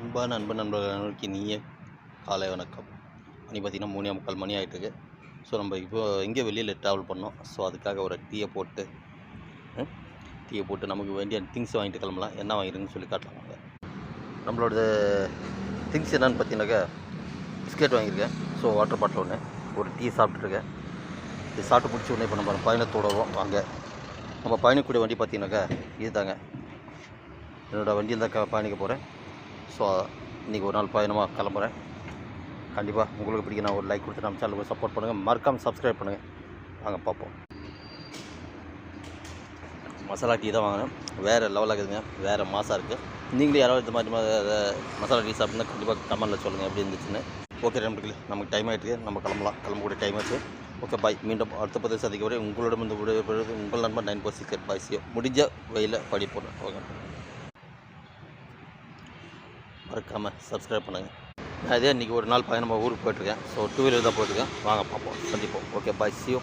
அன்பான நண்பர்களுக்கு இனிய காலை வணக்கம். மணி பார்த்திங்கன்னா 3:45 மணி ஆகிட்டுருக்கு. ஸோ நம்ம இப்போ எங்கே வெளியில் ட்ராவல் பண்ணோம். ஸோ அதுக்காக ஒரு டீயை போட்டு நமக்கு வேண்டிய திங்ஸ் வாங்கிட்டு கிளம்பலாம். என்ன வாங்கிருக்குன்னு சொல்லி காட்டலாம். நம்மளோட திங்ஸ் என்னென்னு பார்த்தீங்கன்னாக்கா பிஸ்கெட் வாங்கியிருக்கேன். ஸோ வாட்டர் பாட்டில் ஒன்று, ஒரு டீ சாப்பிட்டுருக்கேன். இது சாப்பிட்டு முடிச்சு உடனே இப்போ நம்ம பயணத்தோட வாங்க. நம்ம பயணிக்கூடிய வண்டி பார்த்தீங்கன்னாக்கா இது தாங்க. என்னோடய வண்டியில் தான் பயணிக்க போகிறேன். ஸோ இன்றைக்கி ஒரு நாள் பயணமாக கிளம்புறேன். கண்டிப்பாக உங்களுக்கு பிடிக்க நான் ஒரு லைக் கொடுத்து நம்ம சேனலுக்கு சப்போர்ட் பண்ணுங்கள். மறக்காமல் சப்ஸ்கிரைப் பண்ணுங்கள். வாங்க பார்ப்போம். மசாலா டீ தான் வாங்கினேன். வேறு லெவலாக இருக்குதுங்க, வேறு மாசாக இருக்குது. நீங்களும் யாராவது இந்த மாதிரி மசாலா டீ சாப்பிட்னா கண்டிப்பாக கமெண்ட்டில் சொல்லுங்கள் எப்படி இருந்துச்சுன்னு. ஓகே நண்பர்களே, நமக்கு டைம் ஆகிட்டு நம்ம கிளம்பக்கூடிய டைம் ஆகிடுச்சு. Okay bye. மீண்டும் அடுத்த பதிவு சந்திக்க வரை உங்களிடம் இந்த விடைபெறுவது உங்கள் நண்பர் 946 பாய்சியோ. முடிஞ்ச வெயில படிப்போம். ஓகே, மறக்காமல் சப்ஸ்கிரைப் பண்ணுங்கள். நான் இதே இன்றைக்கி ஒரு நாள் பயணமாக ஊருக்கு போய்ட்டுருக்கேன். ஸோ 2 வீலர் தான் போயிட்டுருக்கேன். வாங்க பார்ப்போம், சந்திப்போம். Okay bye, சியோ.